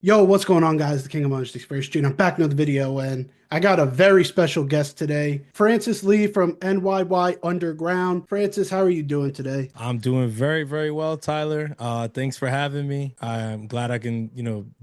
Yo, what's going on, guys? The King of Honesty First Gene. I'm back in another video, and I got a very special guest today, Francis Lee from NYY Underground. Francis, how are you doing today? I'm doing very, very well, Tyler. Thanks for having me. I'm glad I can,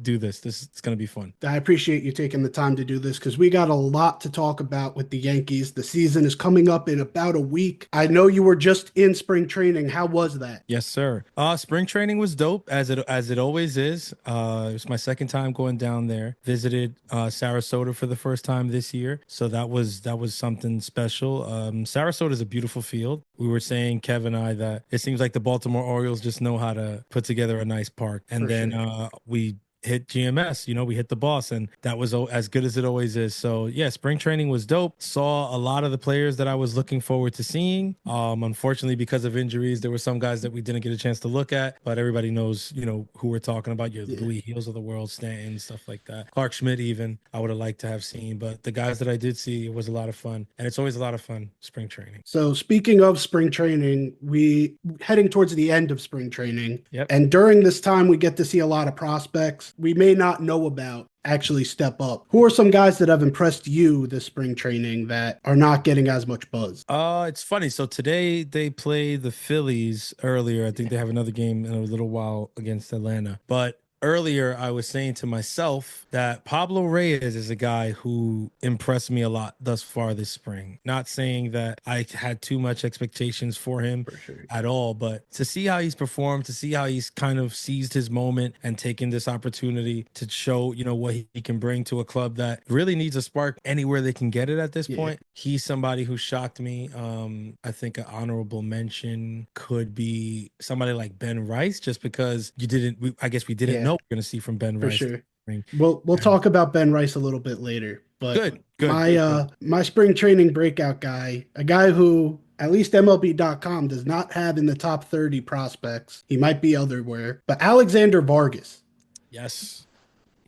do this. It's gonna be fun. I appreciate you taking the time to do this because we got a lot to talk about with the Yankees. The season is coming up in about a week. I know you were just in spring training. How was that? Yes, sir. Spring training was dope, as it always is. It was my second time going down there. Visited Sarasota for the first time this year, so that was something special. Sarasota is a beautiful field. We were saying, Kevin and I, that it seems like the Baltimore Orioles just know how to put together a nice park. And For then sure. we hit GMS, we hit the boss, and that was as good as it always is. So yeah, spring training was dope. Saw a lot of the players that I was looking forward to seeing. Unfortunately, because of injuries, there were some guys that we didn't get a chance to look at, but everybody knows, who we're talking about. Your Yeah. Louis Heels of the world, Stanton, stuff like that. Clark Schmidt, even I would have liked to have seen, but the guys that I did see, it was a lot of fun, and it's always a lot of fun spring training. So speaking of spring training, we heading towards the end of spring training. Yep. And during this time, we get to see a lot of prospects we may not know about actually step up. Who are some guys that have impressed you this spring training that are not getting as much buzz? It's funny. So today they play the Phillies earlier. I think they have another game in a little while against Atlanta. But earlier I was saying to myself that Pablo Reyes is a guy who impressed me a lot thus far this spring. Not saying that I had too much expectations for him For sure. at all, but to see how he's performed, to see how he's kind of seized his moment and taken this opportunity to show, what he can bring to a club that really needs a spark anywhere they can get it at this Yeah. point. He's somebody who shocked me. I think an honorable mention could be somebody like Ben Rice, just because I guess we didn't Yeah, know we're going to see from Ben for Rice. sure. We'll And talk about Ben Rice a little bit later, but good, good, my good, good. my spring training breakout guy, a guy who at least MLB.com does not have in the top 30 prospects. He might be otherwhere, but Alexander Vargas. Yes,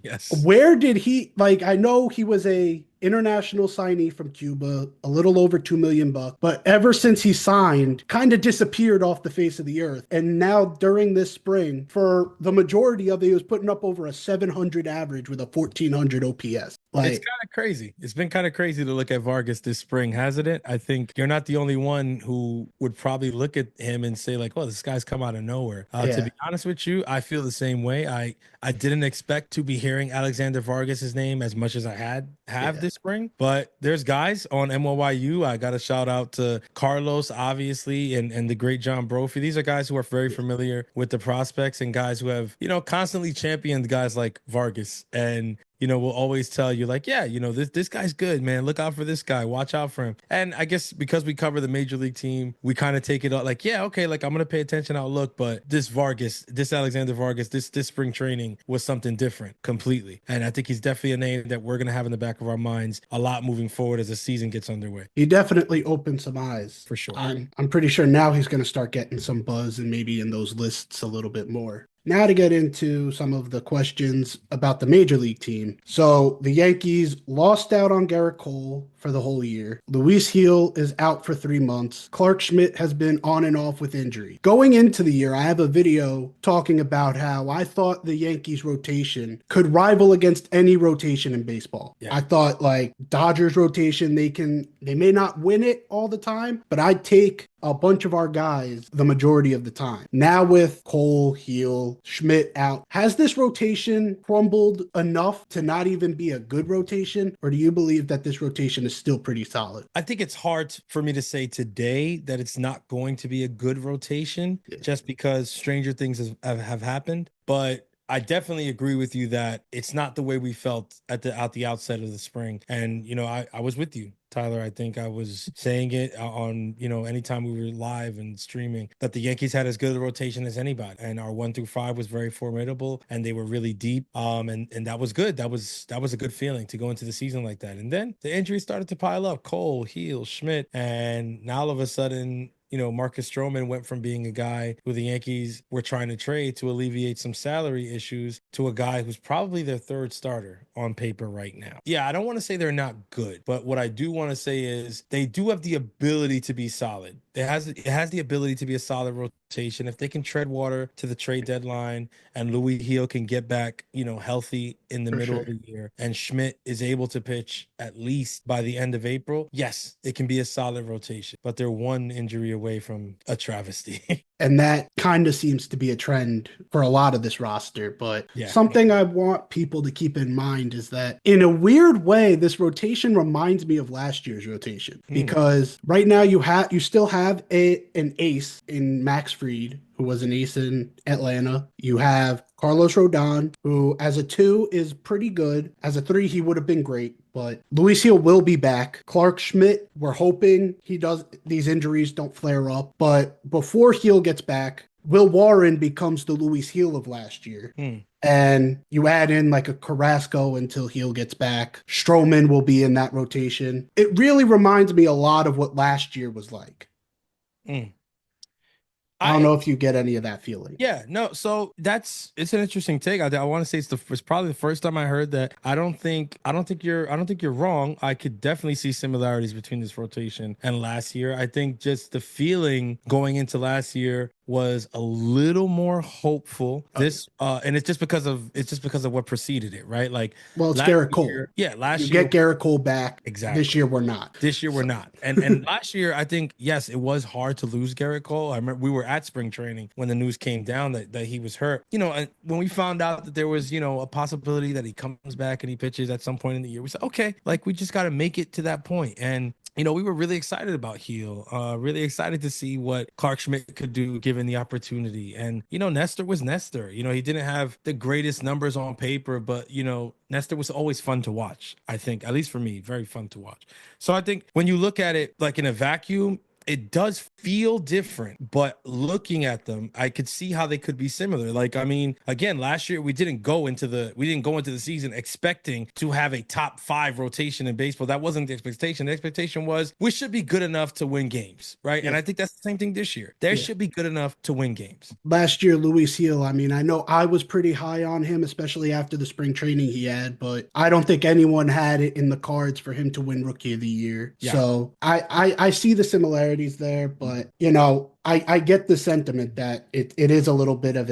yes. Where did he like I know he was a international signee from Cuba, a little over 2 million bucks, but ever since he signed, kind of disappeared off the face of the earth. And now during this spring, for the majority of it, he was putting up over a 700 average with a 1400 OPS. It's Like, kind of crazy. It's been kind of crazy to look at Vargas this spring, hasn't it? I think you're not the only one who would probably look at him and say like, "Oh, this guy's come out of nowhere." To yeah, be honest with you, I feel the same way. I didn't expect to be hearing Alexander Vargas's name as much as I have yeah. this spring, but there's guys on MYU. I got a shout out to Carlos, obviously, and the great John Brophy. These are guys who are very familiar with the prospects and guys who have constantly championed guys like Vargas and will always tell you like, yeah, this guy's good, man. Look out for this guy. Watch out for him. And I guess because we cover the major league team, we kind of take it out like, yeah, okay, like I'm gonna pay attention. I'll look, but this Alexander Vargas, this spring training was something different completely. And I think he's definitely a name that we're gonna have in the back of our minds a lot moving forward as the season gets underway. He definitely opened some eyes. For sure. I'm pretty sure now he's going to start getting some buzz and maybe in those lists a little bit more. Now to get into some of the questions about the major league team. So the Yankees lost out on Garrett Cole for the whole year. Luis Heel is out for 3 months. Clark Schmidt has been on and off with injury. Going into the year, I have a video talking about how I thought the Yankees rotation could rival against any rotation in baseball. Yeah. I thought like Dodgers rotation, they may not win it all the time, but I'd take a bunch of our guys the majority of the time. Now with Cole, Heel, Schmidt out, has this rotation crumbled enough to not even be a good rotation? Or do you believe that this rotation is still pretty solid? I think it's hard for me to say today that it's not going to be a good rotation Yeah. just because stranger things have happened. But I definitely agree with you that it's not the way we felt at the outset of the spring. And I was with you, Tyler. I think I was saying it on anytime we were live and streaming that the Yankees had as good a rotation as anybody, and our 1 through 5 was very formidable, and they were really deep. And that was good. That was a good feeling to go into the season like that. And then the injuries started to pile up: Cole, Heel, Schmidt, and now all of a sudden, Marcus Stroman went from being a guy who the Yankees were trying to trade to alleviate some salary issues to a guy who's probably their third starter on paper right now. Yeah, I don't want to say they're not good, but what I do want to say is they do have the ability to be solid. It has the ability to be a solid rotation, if they can tread water to the trade deadline and Louis Heel can get back, healthy in the For middle sure. of the year and Schmidt is able to pitch at least by the end of April, yes, it can be a solid rotation, but they're one injury away from a travesty. And that kind of seems to be a trend for a lot of this roster. But Yeah. something I want people to keep in mind is that in a weird way, this rotation reminds me of last year's rotation Mm. because right now you still have an ace in Max Fried, who was an ace in Atlanta. You have Carlos Rodon, who as a 2 is pretty good. As a 3, he would have been great. But Luis Heel will be back. Clark Schmidt, we're hoping these injuries don't flare up. But before Heel gets back, Will Warren becomes the Luis Heel of last year. Mm. And you add in like a Carrasco until Heel gets back. Stroman will be in that rotation. It really reminds me a lot of what last year was like. Mm. I don't know if you get any of that feeling. Yeah, no. So it's an interesting take. I want to say it's probably the first time I heard that. I don't think you're wrong. I could definitely see similarities between this rotation and last year. I think just the feeling going into last year was a little more hopeful. And it's just because of what preceded it, right? Like, well, it's last Garrett Cole. year, yeah, last you year get Garrett Cole back. exactly. This year we're not. This year we're not. And last year, I think, yes, it was hard to lose Garrett Cole. I remember we were at spring training when the news came down that he was hurt. And when we found out that there was, a possibility that he comes back and he pitches at some point in the year, we said, okay, like we just got to make it to that point. And we were really excited about Heel, really excited to see what Clark Schmidt could do given the opportunity. And, Nestor was Nestor. He didn't have the greatest numbers on paper, but, Nestor was always fun to watch, I think, at least for me, very fun to watch. So I think when you look at it like in a vacuum, it does feel different, but looking at them, I could see how they could be similar. Like, I mean, again, last year we didn't go into the season expecting to have a top 5 rotation in baseball. That wasn't the expectation. The expectation was we should be good enough to win games, right? Yeah. And I think that's the same thing this year. They should be good enough to win games. Last year, Luis Heel, I mean, I know I was pretty high on him, especially after the spring training he had, but I don't think anyone had it in the cards for him to win Rookie of the Year. Yeah. So I see the similarities there, but I get the sentiment that it is a little bit of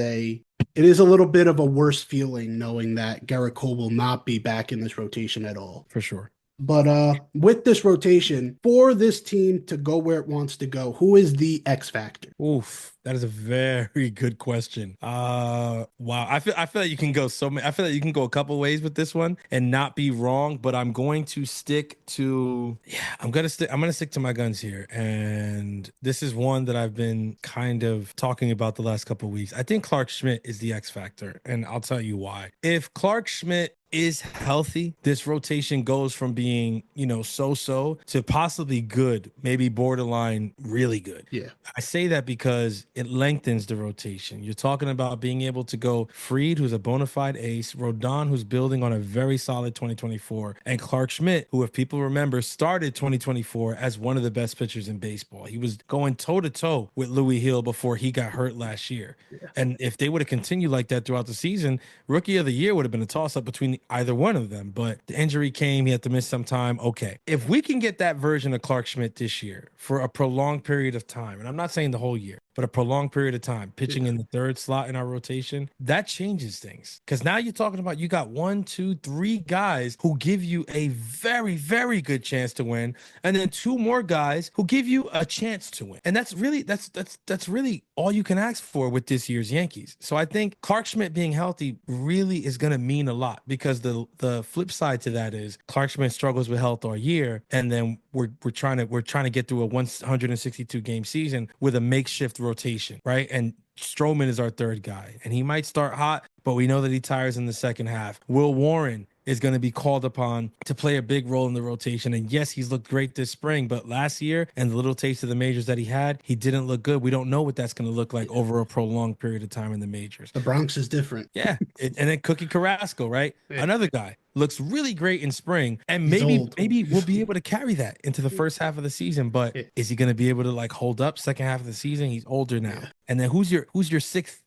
a worse feeling knowing that Garrett Cole will not be back in this rotation at all. For sure. But with this rotation, for this team to go where it wants to go, who is the X factor? Oof, that is a very good question. Wow. I feel like you can go I feel like you can go a couple ways with this one and not be wrong, but I'm going to stick to I'm gonna stick to my guns here. And this is one that I've been kind of talking about the last couple of weeks. I think Clark Schmidt is the X factor, and I'll tell you why. If Clark Schmidt is healthy, this rotation goes from being, so-so to possibly good, maybe borderline really good. Yeah. I say that because it lengthens the rotation. You're talking about being able to go Fried, who's a bona fide ace, Rodon, who's building on a very solid 2024, and Clark Schmidt, who, if people remember, started 2024 as one of the best pitchers in baseball. He was going toe-to-toe with Louis Hill before he got hurt last year. Yeah. And if they would have continued like that throughout the season, Rookie of the Year would have been a toss-up between either one of them, but the injury came. He had to miss some time. Okay. If we can get that version of Clark Schmidt this year for a prolonged period of time, and I'm not saying the whole year, but a prolonged period of time, pitching in the third slot in our rotation, that changes things. Because now you're talking about you got 1, 2, 3 guys who give you a very, very good chance to win, and then 2 more guys who give you a chance to win. And that's really all you can ask for with this year's Yankees. So I think Clark Schmidt being healthy really is going to mean a lot, because the flip side to that is Clark Schmidt struggles with health all year, and then we're trying to get through a 162 game season with a makeshift rotation, right? And Stroman is our third guy, and he might start hot, but we know that he tires in the second half. Will Warren is going to be called upon to play a big role in the rotation. And yes, he's looked great this spring, but last year and the little taste of the majors that he had, he didn't look good. We don't know what that's going to look like over a prolonged period of time in the majors. The Bronx is different. Yeah. And then Cookie Carrasco, right? Yeah. Another guy looks really great in spring, and maybe we'll be able to carry that into the first half of the season. But is he going to be able to like hold up second half of the season? He's older now. Yeah. And then who's your sixth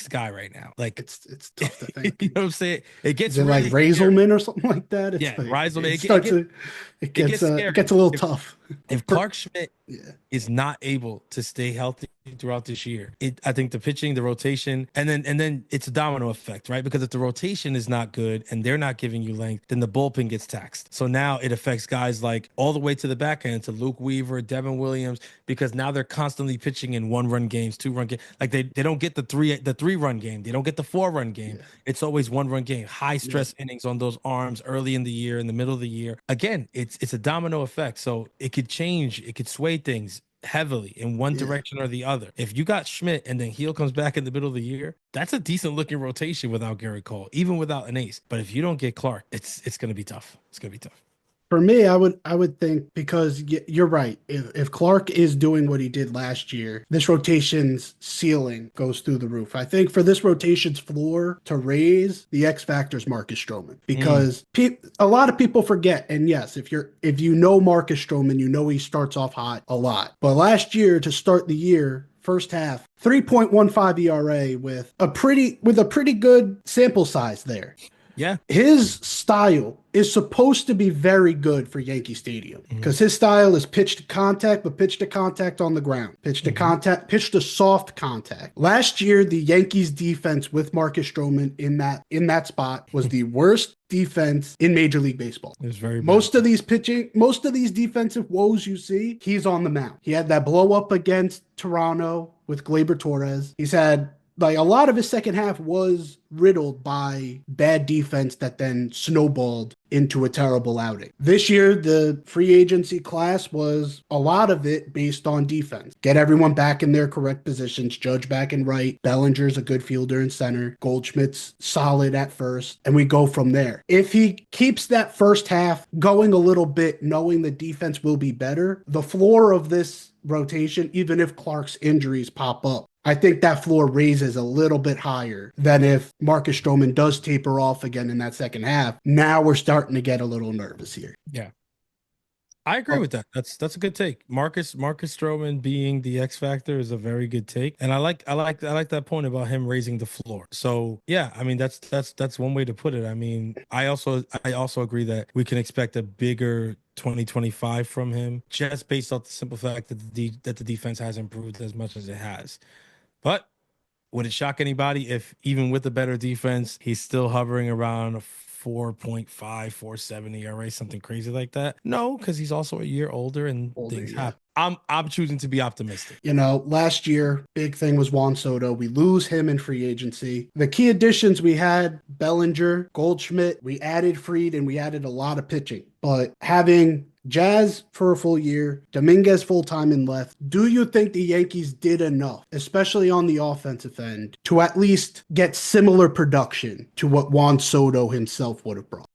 guy right now? Like it's tough to think. You know what I'm saying? It gets really like Raiselman or something like that. It's like, Raiselman. It gets a little tough. If For, Clark Schmidt yeah, is not able to stay healthy throughout this year, I think the pitching, the rotation, and then it's a domino effect, right? Because if the rotation is not good and they're not giving you length, then the bullpen gets taxed. So now it affects guys like all the way to the back end to Luke Weaver, Devin Williams, because now they're constantly pitching in 1 run games, 2 run games. Like they don't get the 3 run game, they don't get the 4 run game. yeah, It's always 1 run game, high yeah. stress innings on those arms early in the year, in the middle of the year. Again, it's a domino effect. So it could change, it could sway things heavily in one Yeah. direction or the other. If you got Schmidt and then Heel comes back in the middle of the year, that's a decent looking rotation without Gary Cole, even without an ace. But if you don't get Clark, it's gonna be tough. It's gonna be tough. For me, I would think because you're right. If Clark is doing what he did last year, this rotation's ceiling goes through the roof. I think for this rotation's floor to raise, the X factor is Marcus Stroman Mm, because a lot of people forget. And yes, if you know Marcus Stroman, you know he starts off hot a lot. But last year to start the year, first half, 3.15 ERA with a pretty good sample size there. yeah. His style is supposed to be very good for Yankee Stadium Mhm, because his style is pitch to contact, but pitch to contact on the ground, pitch to mhm. contact, pitch to soft contact. Last year, the Yankees defense with Marcus Stroman in that spot was the worst defense in Major League Baseball. It was very bad. Most of these defensive woes you see, he's on the mound. He had that blow up against Toronto with Glaber Torres. He's had like a lot of his second half was riddled by bad defense that then snowballed into a terrible outing. This year, the free agency class was a lot of it based on defense. Get everyone back in their correct positions, Judge back and right, Bellinger's a good fielder in center, Goldschmidt's solid at first, and we go from there. If he keeps that first half going a little bit, knowing the defense will be better, the floor of this rotation, even if Clark's injuries pop up, I think that floor raises a little bit higher than if Marcus Stroman does taper off again in that second half. Now we're starting to get a little nervous here. Yeah. I agree Oh, with that. That's a good take. Marcus Stroman being the X factor is a very good take, and I like that point about him raising the floor. So yeah, I mean that's one way to put it. I mean, I also agree that we can expect a bigger 2025 from him, just based off the simple fact that the defense has improved as much as it has. But would it shock anybody if even with a better defense, he's still hovering around a 4.5, 4.70 ERA, something crazy like that? No, because he's also a year older and older, things yeah. happen. I'm choosing to be optimistic. Last year, big thing was Juan Soto. We lose him in free agency. The key additions we had Bellinger, Goldschmidt, we added Fried, and we added a lot of pitching. But having Jazz for a full year, Dominguez full time in left, do you think the Yankees did enough, especially on the offensive end, to at least get similar production to what Juan Soto himself would have brought?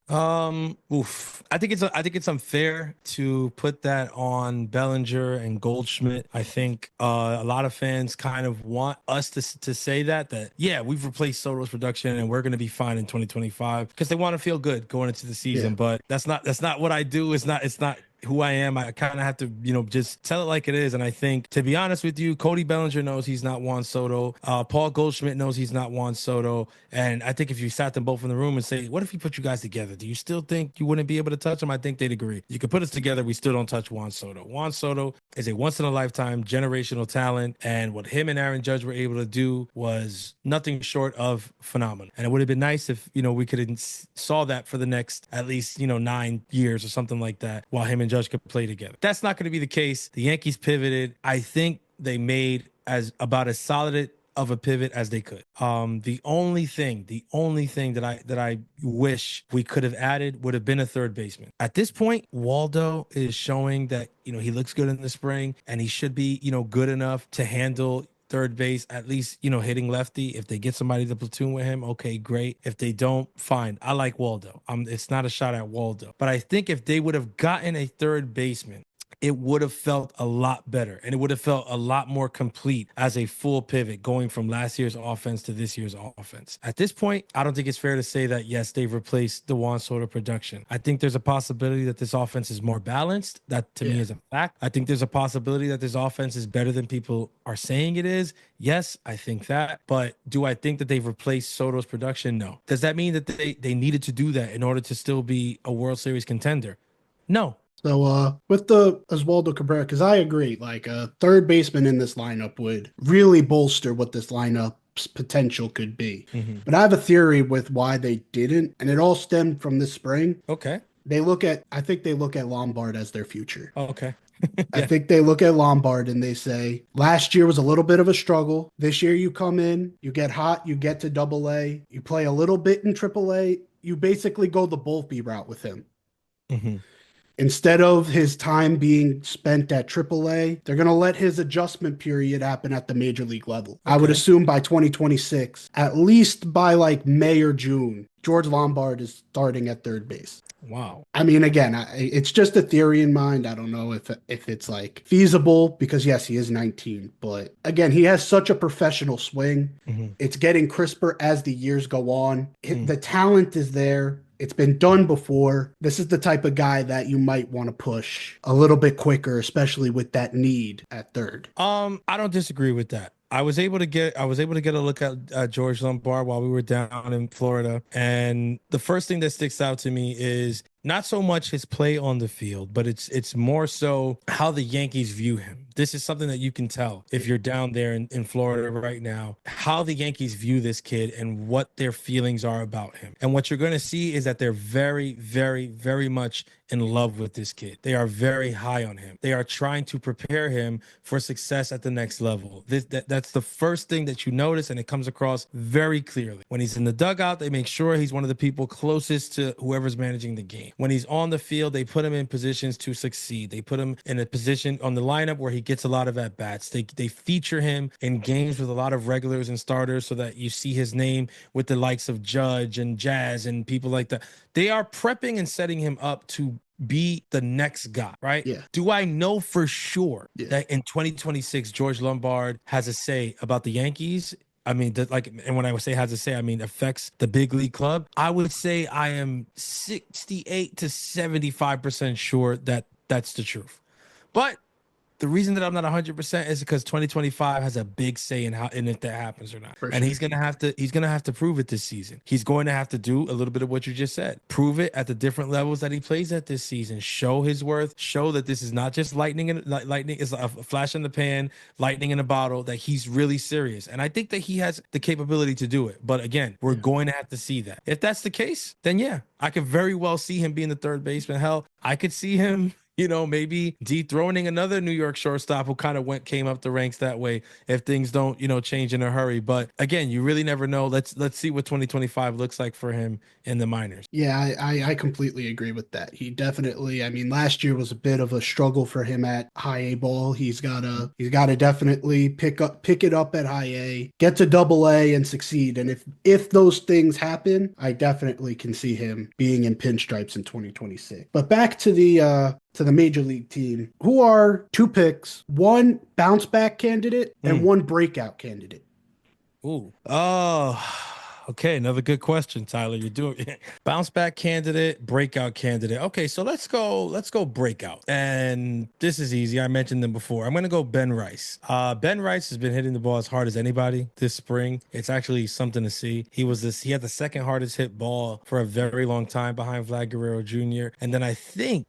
Oof. I think it's unfair to put that on Bellinger and Goldschmidt. I think a lot of fans kind of want us to say that yeah, we've replaced Soto's production and we're going to be fine in 2025 because they want to feel good going into the Yeah. season. But that's not what I do. It's not who I am. I kind of have to, just tell it like it is. And I think, to be honest with you, Cody Bellinger knows he's not Juan Soto. Paul Goldschmidt knows he's not Juan Soto. And I think if you sat them both in the room and say, what if you put you guys together? Do you still think you wouldn't be able to touch them? I think they'd agree. You could put us together. We still don't touch Juan Soto. Juan Soto is a once in a lifetime generational talent. And what him and Aaron Judge were able to do was nothing short of phenomenal. And it would have been nice if, we could have saw that for the next at least, 9 years or something like that while him and Judge could play together. That's not going to be the case. The Yankees pivoted. I think they made about as solid of a pivot as they could. The only thing that I wish we could have added would have been a third baseman. At this point, Waldo is showing that he looks good in the spring, and he should be good enough to handle third base, at least, hitting lefty. If they get somebody to platoon with him, okay, great. If they don't, fine. I like Waldo. It's not a shot at Waldo. But I think if they would have gotten a third baseman, it would have felt a lot better and it would have felt a lot more complete as a full pivot going from last year's offense to this year's offense. At this point, I don't think it's fair to say that, yes, they've replaced the Juan Soto production. I think there's a possibility that this offense is more balanced. That to me Yeah. is a fact. I think there's a possibility that this offense is better than people are saying it is. Yes, I think that. But do I think that they've replaced Soto's production? No. Does that mean that they needed to do that in order to still be a World Series contender? No. So with the Oswaldo Cabrera, because I agree, like a third baseman in this lineup would really bolster what this lineup's potential could be. Hmm. But I have a theory with why they didn't, and it all stemmed from this spring. Okay. I think they look at Lombard as their future. Okay. I Yeah. think they look at Lombard and they say, last year was a little bit of a struggle. This year you come in, you get hot, you get to double A, you play a little bit in triple A. You basically go the Volpe route with him. Hmm. Instead of his time being spent at AAA, they're going to let his adjustment period happen at the major league level. I would Okay. assume by 2026, at least by like May or June, George Lombard is starting at third base. Wow. I mean, again, it's just a theory in mind. I don't know if it's like feasible because yes, he is 19, but again, he has such a professional swing. Hmm. It's getting crisper as the years go on. The talent is there. It's been done before. This is the type of guy that you might want to push a little bit quicker, especially with that need at third. I don't disagree with that. I was able to get a look at George Lombard while we were down in Florida, and the first thing that sticks out to me is not so much his play on the field, but it's more so how the Yankees view him. This is something that you can tell if you're down there in Florida right now, how the Yankees view this kid and what their feelings are about him. And what you're going to see is that they're very, very, very much in love with this kid. They are very high on him. They are trying to prepare him for success at the next level. That's the first thing that you notice, and it comes across very clearly. When he's in the dugout, they make sure he's one of the people closest to whoever's managing the game. When he's on the field, they put him in positions to succeed. They put him in a position on the lineup where he gets a lot of at-bats. They feature him in games with a lot of regulars and starters so that you see his name with the likes of Judge and Jazz and people like that. They are prepping and setting him up to be the next guy, right? Yeah, Do I know for sure yeah, that in 2026 George Lombard has a say about the Yankees? I mean, that like, and when I would say has a say, I mean affects the big league club. I would say I am 68 to 75% sure that that's the truth. But the reason that I'm not 100% is because 2025 has a big say in how and if that happens or not. for And sure. he's gonna have to prove it this season. He's going to have to do a little bit of what you just said. Prove it at the different levels that he plays at this season. Show his worth. Show that this is not just lightning is a flash in the pan, lightning in a bottle. That he's really serious. And I think that he has the capability to do it. But again, we're Yeah. going to have to see that. If that's the case, then yeah, I could very well see him being the third baseman. Hell, I could see him maybe dethroning another New York shortstop who kind of came up the ranks that way if things don't, change in a hurry. But again, you really never know. Let's see what 2025 looks like for him in the minors. Yeah, I completely agree with that. He definitely, I mean, last year was a bit of a struggle for him at high A ball. He's gotta definitely pick it up at high A, get to double A and succeed. And if those things happen, I definitely can see him being in pinstripes in 2026. But back to the major league team, who are two picks, one bounce back candidate and Mm. one breakout candidate? Ooh. Oh, okay. Another good question, Tyler. You're doing bounce back candidate, breakout candidate. Okay, so let's go breakout. And this is easy. I mentioned them before. I'm gonna go Ben Rice. Ben Rice has been hitting the ball as hard as anybody this spring. It's actually something to see. He had the second hardest hit ball for a very long time behind Vlad Guerrero Jr. And then I think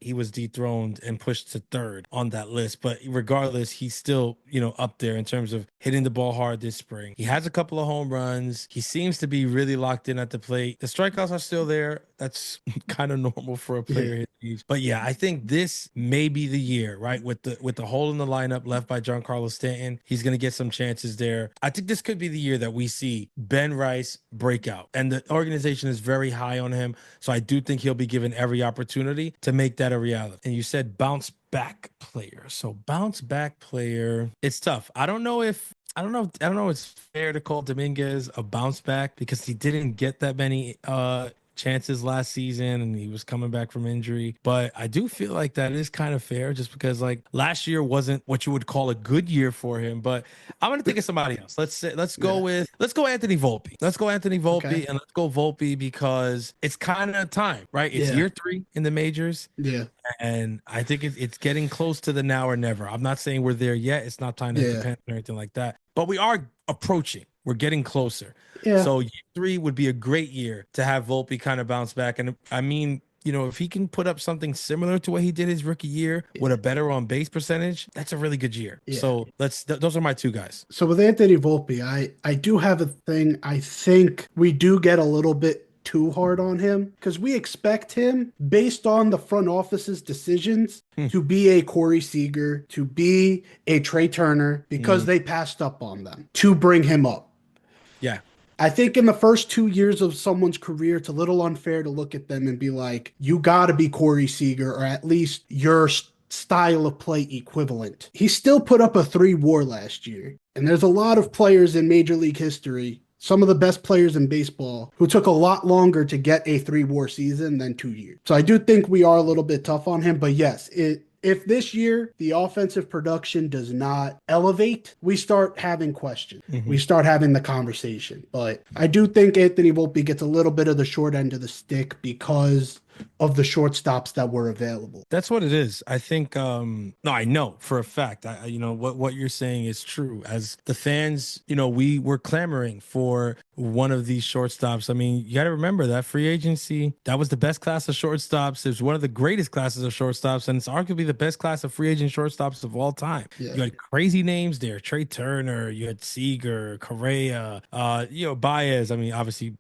he was dethroned and pushed to third on that list. But regardless, he's still, up there in terms of hitting the ball hard this spring. He has a couple of home runs. He seems to be really locked in at the plate. The strikeouts are still there. That's kind of normal for a Yeah, player his age. But yeah, I think this may be the year, right? With the hole in the lineup left by Giancarlo Stanton, he's gonna get some chances there. I think this could be the year that we see Ben Rice break out. And the organization is very high on him. So I do think he'll be given every opportunity to make that a reality. And you said bounce back player. So bounce back player, it's tough. I don't know if it's fair to call Dominguez a bounce back because he didn't get that many chances last season and he was coming back from injury. But I do feel like that is kind of fair just because like last year wasn't what you would call a good year for him. But I'm gonna think of somebody else. yeah. Let's go Anthony Volpe. Let's go Anthony Okay. Volpe and let's go Volpe because it's kind of time, right? It's Yeah, year 3 in the majors. yeah, And I think it's getting close to the now or never. I'm not saying we're there yet. It's not time to hit the yeah, pen or anything like that. But we are approaching. We're getting closer. yeah. So year 3 would be a great year to have Volpe kind of bounce back. And I mean, if he can put up something similar to what he did his rookie year with Yeah. a better on base percentage, that's a really good year. Yeah. So those are my two guys. So with Anthony Volpe, I do have a thing. I think we do get a little bit too hard on him because we expect him, based on the front office's decisions, Hmm. to be a Corey Seager, to be a Trey Turner, because Mm, they passed up on them to bring him up. yeah. I think in the first 2 years of someone's career, it's a little unfair to look at them and be like, you got to be Corey Seager, or at least your style of play equivalent. He still put up a 3 WAR last year. And there's a lot of players in Major League history, some of the best players in baseball, who took a lot longer to get a 3 WAR season than 2 years. So I do think we are a little bit tough on him. But yes, if this year the offensive production does not elevate, we start having questions. Mhm. We start having the conversation. But I do think Anthony Volpe gets a little bit of the short end of the stick because of the shortstops that were available. That's what it is. I think no, I know for a fact. What you're saying is true. As the fans, we were clamoring for one of these shortstops. I mean, you got to remember that free agency, that was the best class of shortstops. It was one of the greatest classes of shortstops, and it's arguably the best class of free agent shortstops of all time. Yeah. You had crazy names there: Trey Turner, you had Seager, Correa, Baez. I mean, obviously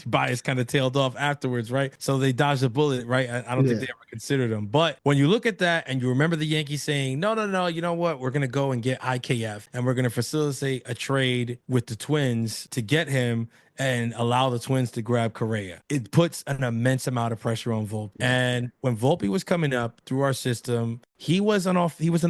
Bias kind of tailed off afterwards, right? So they dodged a bullet, right? I don't think Yeah. they ever considered him. But when you look at that and you remember the Yankees saying, no, no, no, you know what? We're going to go and get IKF and we're going to facilitate a trade with the Twins to get him and allow the Twins to grab Correa. It puts an immense amount of pressure on Volpe. And when Volpe was coming up through our system, he was an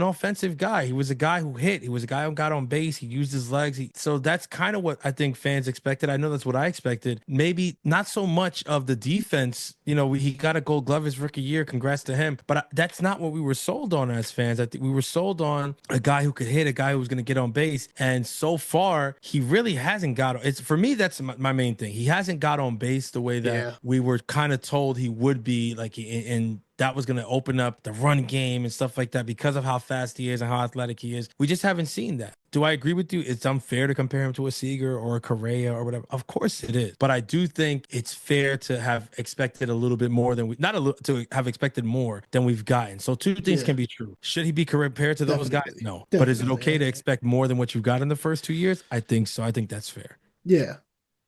offensive guy. He was a guy who hit. He was a guy who got on base. He used his legs. So that's kind of what I think fans expected. I know that's what I expected. Maybe not so much of the defense. He got a Gold Glove his rookie year. Congrats to him. But that's not what we were sold on as fans. I think we were sold on a guy who could hit, a guy who was going to get on base. And so far, he really hasn't got. It's for me. That's my main thing. He hasn't got on base the way that Yeah. we were kind of told he would be. Like in that was going to open up the run game and stuff like that because of how fast he is and how athletic he is. We just haven't seen that. Do I agree with you? It's unfair to compare him to a Seager or a Correa or whatever. Of course it is. But I do think it's fair to have expected a little bit more than not a little, to have expected more than we've gotten. So two things Yeah. can be true. Should he be compared to those guys? Definitely. No. But is it Definitely. okay to expect more than what you've got in the first 2 years? I think so. I think that's fair. Yeah.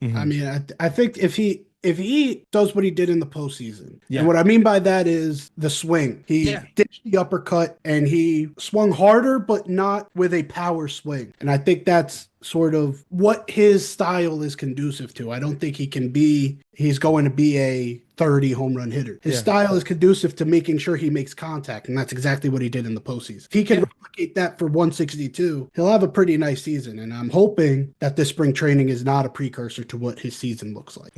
I Mhm. mean, I think if he does what he did in the postseason, Yeah. and what I mean by that is the swing. He Yeah. ditched the uppercut and he swung harder, but not with a power swing. And I think that's sort of what his style is conducive to. I don't think he's going to be a 30 home run hitter. His Yeah. style is conducive to making sure he makes contact, and that's exactly what he did in the postseason. If he can Yeah. replicate that for 162, he'll have a pretty nice season. And I'm hoping that this spring training is not a precursor to what his season looks like.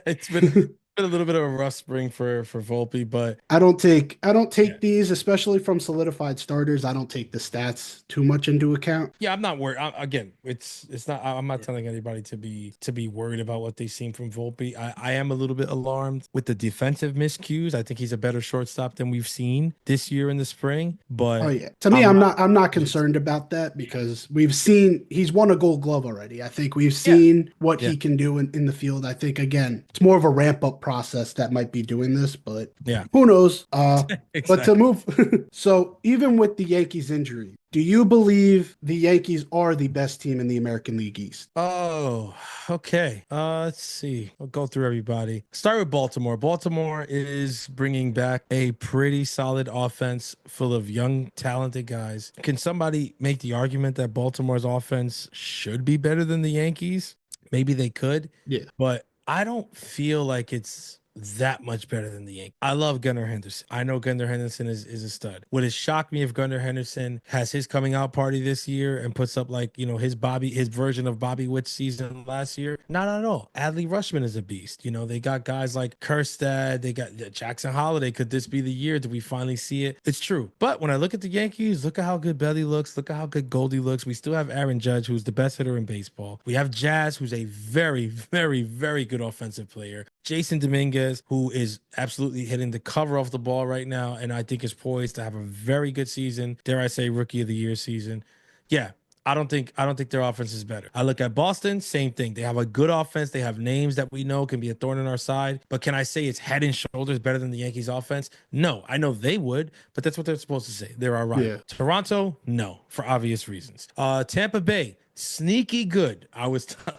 It's been a little bit of a rough spring for Volpe, but I don't take yeah. these, especially from solidified starters. I don't take the stats too much into account. Yeah, I'm not worried. Again, it's not. I'm not telling anybody to be worried about what they've seen from Volpe. I am a little bit alarmed with the defensive miscues. I think he's a better shortstop than we've seen this year in the spring. But Oh yeah. To me, I'm not concerned about that because we've seen he's won a Gold Glove already. I think we've Yeah. seen what Yeah. he can do in the field. I think again, it's more of a ramp up process that might be doing this, but Yeah, who knows? But to exactly. move, so even with the Yankees injury, do you believe the Yankees are the best team in the American League East? Oh, okay. Let's see. I'll go through everybody. Start with Baltimore. Baltimore is bringing back a pretty solid offense full of young, talented guys. Can somebody make the argument that Baltimore's offense should be better than the Yankees? Maybe they could, Yeah. but I don't feel like it's that much better than the Yankees. I love Gunnar Henderson. I know Gunnar Henderson is a stud. Would it shock me if Gunnar Henderson has his coming out party this year and puts up like, his version of Bobby Witt's season last year? Not at all. Adley Rushman is a beast. They got guys like Kerstad, they got Jackson Holiday. Could this be the year? Do we finally see it? It's true. But when I look at the Yankees, look at how good Belly looks. Look at how good Goldie looks. We still have Aaron Judge, who's the best hitter in baseball. We have Jazz, who's a very, very, very good offensive player. Jason Dominguez, who is absolutely hitting the cover off the ball right now, and I think is poised to have a very good season. Dare I say, rookie of the year season. Yeah, I don't think their offense is better. I look at Boston, same thing. They have a good offense. They have names that we know can be a thorn in our side. But can I say it's head and shoulders better than the Yankees offense? No, I know they would, but that's what they're supposed to say. They're our rival. Yeah. Toronto, no, for obvious reasons. Tampa Bay, sneaky good.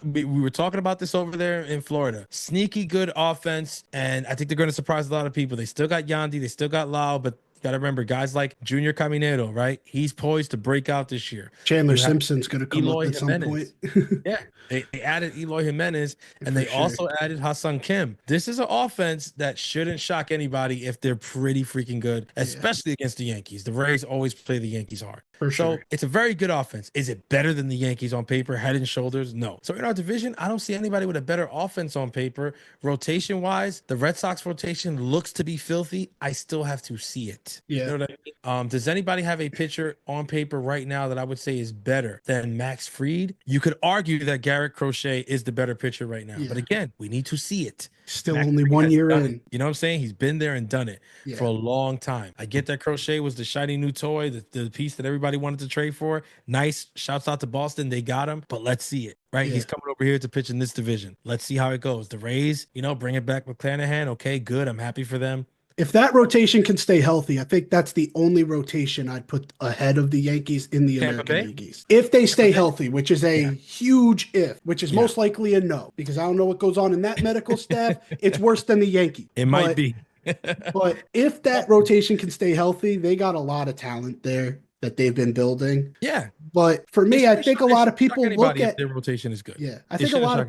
We were talking about this over there in Florida. Sneaky good offense, and I think they're going to surprise a lot of people. They still got Yandy, they still got Lau, but you got to remember guys like Junior Caminero, right? He's poised to break out this year. Chandler You have Simpson's going to come up Eloy at some point. Jimenez. Yeah, they added Eloy Jimenez, and For they sure. also added Hassan Kim. This is an offense that shouldn't shock anybody if they're pretty freaking good, especially against the Yankees. The Rays always play the Yankees hard. For So sure. it's a very good offense. Is it better than the Yankees on paper, head and shoulders? No. So in our division, I don't see anybody with a better offense on paper. Rotation wise, the Red Sox rotation looks to be filthy. I still have to see it. Yeah. You know what I mean? Does anybody have a pitcher on paper right now that I would say is better than Max Fried? You could argue that Garrett Crochet is the better pitcher right now. Yeah. But again, we need to see it. Still Max only Fried 1 has year done in. it. You know what I'm saying? He's been there and done it Yeah. for a long time. I get that Crochet was the shiny new toy, the piece that everybody wanted to trade for. Nice. Shouts out to Boston. They got him, but let's see it. Right? Yeah. He's coming over here to pitch in this division. Let's see how it goes. The Rays, bring it back with McClanahan. Okay, good. I'm happy for them. If that rotation can stay healthy, I think that's the only rotation I'd put ahead of the Yankees in the Tampa American Bay? League East. If they stay Bay? healthy, which is a huge if, which is Yeah. most likely a no, because I don't know what goes on in that medical staff. It's worse than the Yankees. It might But- be. But if that rotation can stay healthy, they got a lot of talent there that they've been building. Yeah. But for me, I think a lot of people look at their rotation is good. yeah, I think a lot of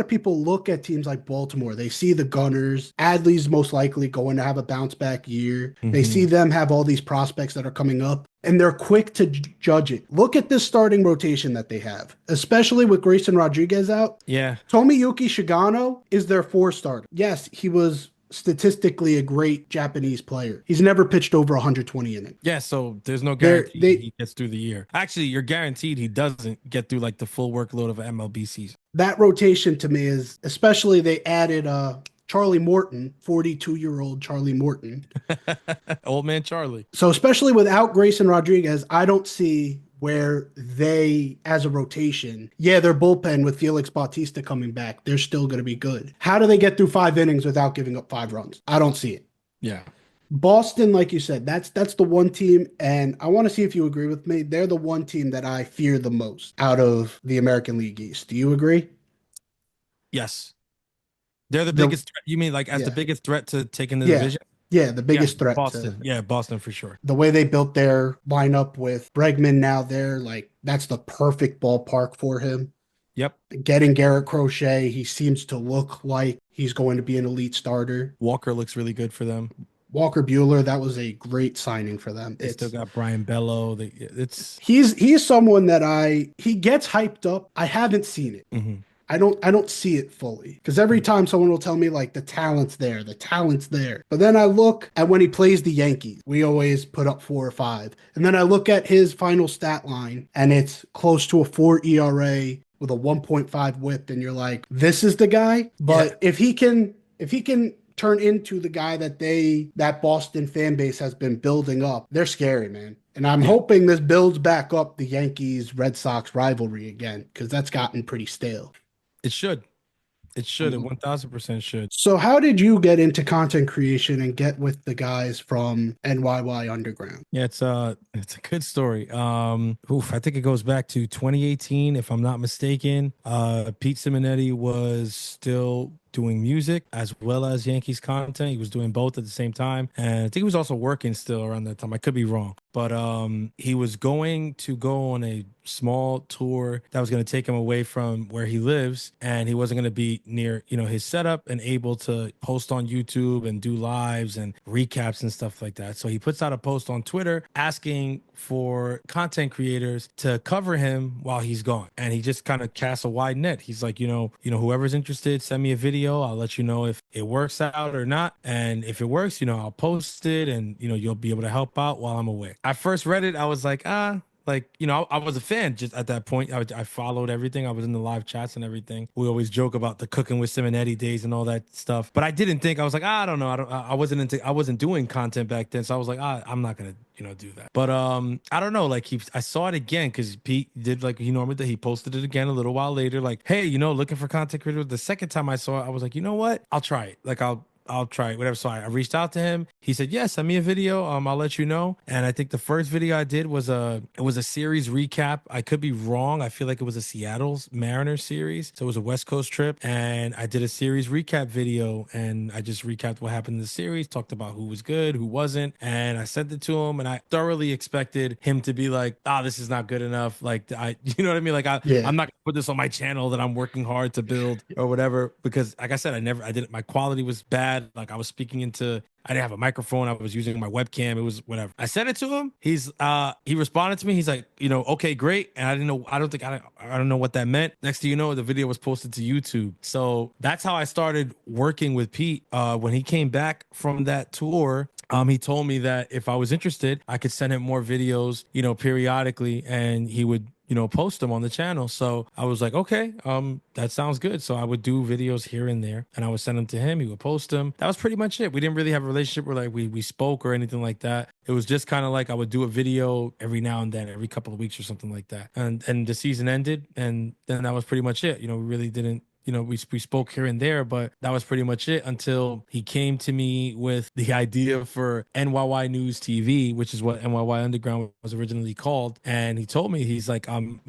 people look at teams like Baltimore. They see the Gunners. Adley's most likely going to have a bounce back year. They Mhm. see them have all these prospects that are coming up, and they're quick to judge it. Look at this starting rotation that they have, especially with Grayson Rodriguez out. Yeah. Tomiyuki Shigano is their 4 starter. Yes, he was statistically a great Japanese player. He's never pitched over 120 innings. Yeah, so there's no They're- guarantee they- he gets through the year. Actually, you're guaranteed he doesn't get through like the full workload of an MLB season. That rotation to me is, especially they added Charlie Morton, 42-year-old Charlie Morton. Old man Charlie. So especially without Grayson Rodriguez, I don't see where they, as a rotation, their bullpen with Felix Bautista coming back, they're still going to be good. How do they get through 5 innings without giving up 5 runs? I don't see it. Yeah. Boston, like you said, that's the one team, and I want to see if you agree with me. They're the one team that I fear the most out of the American League East. Do you agree? Yes. They're the The- biggest threat. You mean like as the Yeah. biggest threat to taking the Yeah. division? Yeah, the biggest threat. Boston. Yeah, Boston for sure. The way they built their lineup with Bregman now there, like that's the perfect ballpark for him. Yep. Getting Garrett Crochet, he seems to look like he's going to be an elite starter. Walker looks really good for them. Walker Buehler, that was a great signing for them. They still got Brian Bello. He's someone that he gets hyped up. I haven't seen it. Mhm. I don't see it fully, because every time someone will tell me like the talent's there. But then I look at when he plays the Yankees, we always put up 4 or 5. And then I look at his final stat line and it's close to a 4 ERA with a 1.5 whip. And you're like, this is the guy. But if he can turn into the guy that Boston fan base has been building up, they're scary, man. And I'm hoping this builds back up the Yankees Red Sox rivalry again, because that's gotten pretty stale. It should. It should. It 1000% should. So how did you get into content creation and get with the guys from NYY Underground? Yeah, it's a good story. I think it goes back to 2018, if I'm not mistaken. Pete Simonetti was still doing music as well as Yankees content. He was doing both at the same time. And I think he was also working still around that time. I could be wrong. But he was going to go on a small tour that was going to take him away from where he lives. And he wasn't going to be near, his setup and able to post on YouTube and do lives and recaps and stuff like that. So he puts out a post on Twitter asking for content creators to cover him while he's gone. And he just kind of casts a wide net. He's like, whoever's interested, send me a video. I'll let you know if it works out or not. And if it works, I'll post it and, you'll be able to help out while I'm away. I first read it. I was like, Like, I was a fan just at that point. I followed everything. I was in the live chats and everything. We always joke about the cooking with Simonetti days and all that stuff. But I didn't think, I was like, I don't know. I wasn't doing content back then. So I was like, I'm not gonna, do that. But I don't know. Like I saw it again because Pete did like he normally did. He posted it again a little while later. Like, hey, looking for content creators. The second time I saw it, I was like, you know what? I'll try it. Like I'll try it, whatever. So I reached out to him. He said, "Yeah, send me a video. I'll let you know." And I think the first video I did was a series recap. I could be wrong. I feel like it was a Seattle's Mariners series. So it was a West Coast trip. And I did a series recap video and I just recapped what happened in the series, talked about who was good, who wasn't. And I sent it to him and I thoroughly expected him to be like, this is not good enough. Like you know what I mean? Like Yeah. I'm not gonna put this on my channel that I'm working hard to build or whatever, because like I said, I didn't, my quality was bad. Like I was speaking I didn't have a microphone. I was using my webcam. It was whatever. I sent it to him. He responded to me. He's like, okay, great. And I didn't know, I don't know what that meant. Next thing you know, the video was posted to YouTube. So that's how I started working with Pete. When he came back from that tour, he told me that if I was interested, I could send him more videos, periodically, and he would post them on the channel. So I was like, okay, that sounds good. So I would do videos here and there and I would send them to him. He would post them. That was pretty much it. We didn't really have a relationship where like we spoke or anything like that. It was just kind of like I would do a video every now and then, every couple of weeks or something like that. And the season ended and then that was pretty much it. We really didn't, we spoke here and there, but that was pretty much it until he came to me with the idea for NYY News TV, which is what NYY Underground was originally called. And he told me, he's like, I'm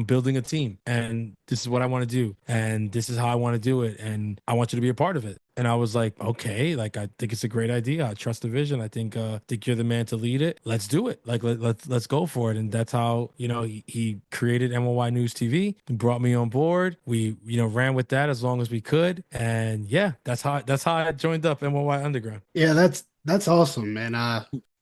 building a team and this is what I want to do. And this is how I want to do it. And I want you to be a part of it. And I was like, okay, like I think it's a great idea. I trust the vision. I think you're the man to lead it. Let's do it. Like let's go for it. And that's how he created NYY News TV and brought me on board. We ran with that as long as we could. And yeah, that's how I joined up NYY Underground. Yeah, that's awesome, man.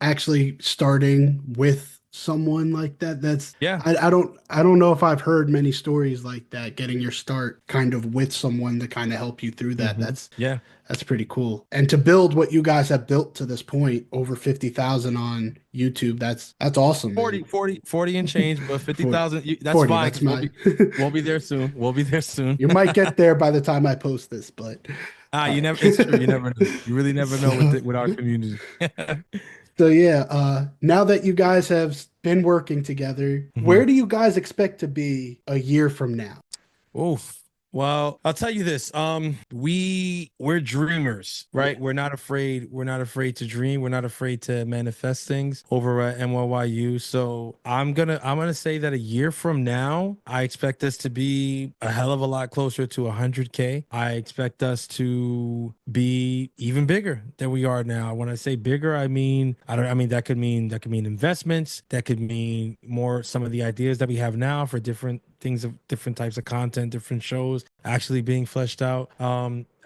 Actually starting with someone like that, that's Yeah. I don't know if I've heard many stories like that, getting your start kind of with someone to kind of help you through that. Yeah. That's pretty cool. And to build what you guys have built to this point, over 50,000 on YouTube, that's awesome, man. 40 and change, but 40, 50,000, that's 40, fine. that's 'Cause mine. we'll be there soon. We'll be there soon. You might get there by the time I post this, but You never, it's true. You never know. You really never know with so, with our community. so yeah, now that you guys have been working together, Mhm. where do you guys expect to be a year from now? Oof. Well, I'll tell you this. We're dreamers, right? Yeah. We're not afraid. We're not afraid to dream. We're not afraid to manifest things over at NYYU. So I'm gonna say that a year from now, I expect us to be a hell of a lot closer to 100K. I expect us to be even bigger than we are now. When I say bigger, I mean that could mean investments. That could mean more some of the ideas that we have now for different things of different types of content, different shows actually being fleshed out.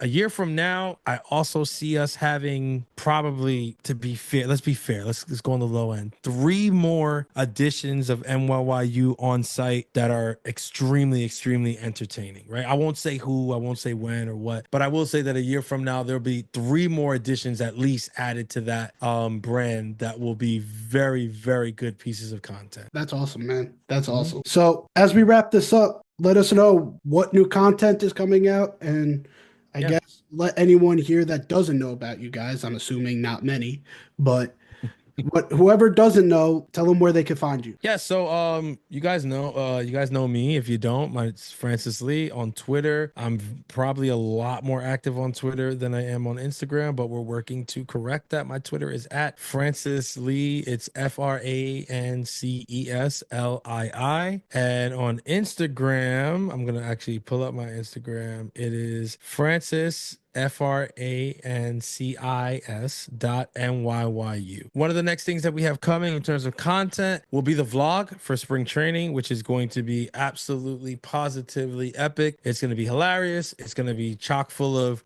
A year from now, I also see us having, probably, to be fair, let's be fair, let's go on the low end, 3 more editions of NYYU on site that are extremely, extremely entertaining, right? I won't say who, I won't say when or what, but I will say that a year from now, there'll be 3 more editions at least added to that brand that will be very, very good pieces of content. That's awesome, man. That's Mhm. awesome. So as we wrap this up, let us know what new content is coming out, and I Yeah. guess let anyone here that doesn't know about you guys. I'm assuming not many, but whoever doesn't know, tell them where they can find you. Yeah, so you guys know me. If you don't, it's Francis Lee on Twitter. I'm probably a lot more active on Twitter than I am on Instagram, but we're working to correct that. My Twitter is at Francis Lee. It's FranceSLii. And on Instagram, I'm gonna actually pull up my Instagram. It is Francis FRANCIS.NYYU. One of the next things that we have coming in terms of content will be the vlog for spring training, which is going to be absolutely positively epic. It's going to be hilarious. It's going to be chock full of,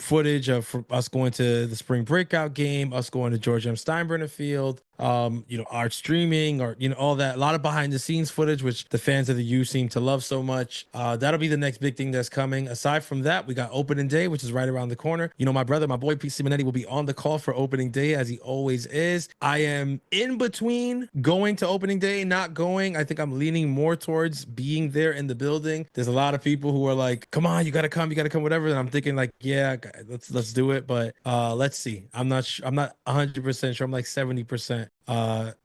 footage of us going to the spring breakout game, us going to George M. Steinbrenner Field, art streaming, or all that, a lot of behind the scenes footage, which the fans of the U seem to love so much. That'll be the next big thing that's coming. Aside from that, we got opening day, which is right around the corner. You know, my brother, my boy Pete Simonetti, will be on the call for opening day as he always is. I am in between going to opening day, not going. I think I'm leaning more towards being there in the building. There's a lot of people who are like, come on, you gotta come, whatever. And I'm thinking like, yeah, let's do it. But let's see. I'm not 100% sure. I'm like 70%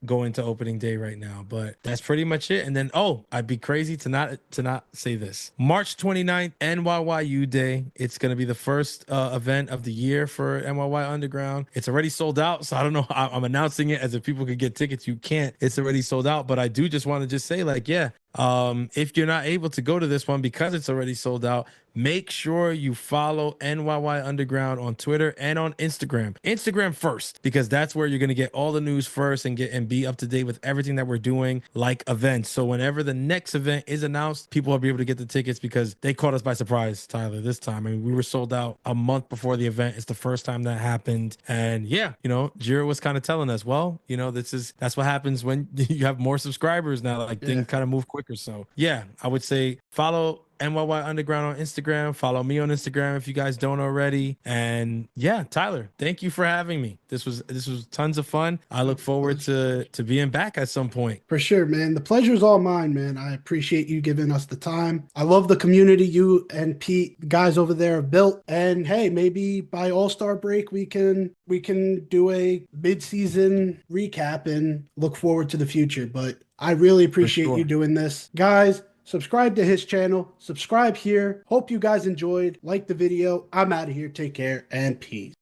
going to opening day right now, but that's pretty much it. And then I'd be crazy to not say this. March 29th, NYYU Day. It's gonna be the first event of the year for NYY Underground. It's already sold out, so I don't know. I'm announcing it as if people could get tickets. You can't. It's already sold out. But I do just want to just say, like, yeah, if you're not able to go to this one because it's already sold out, make sure you follow NYY Underground on Twitter and on Instagram. Instagram first, because that's where you're going to get all the news first and be up to date with everything that we're doing, like events. So whenever the next event is announced, people will be able to get the tickets because they caught us by surprise, Tyler, this time. I mean, we were sold out a month before the event. It's the first time that happened. And yeah, you know, Jira was kind of telling us, well, you know, that's what happens when you have more subscribers now. Like things kind of move quicker. So yeah, I would say follow NYY Underground on Instagram. Follow me on Instagram if you guys don't already. And yeah, Tyler, thank you for having me. This was tons of fun. I look forward to being back at some point. For sure, man. The pleasure's all mine, man. I appreciate you giving us the time. I love the community you and Pete, guys over there, have built. And hey, maybe by All-Star break we can do a mid-season recap and look forward to the future. But I really appreciate you doing this. Guys, subscribe to his channel. Subscribe here. Hope you guys enjoyed. Like the video. I'm out of here. Take care and peace.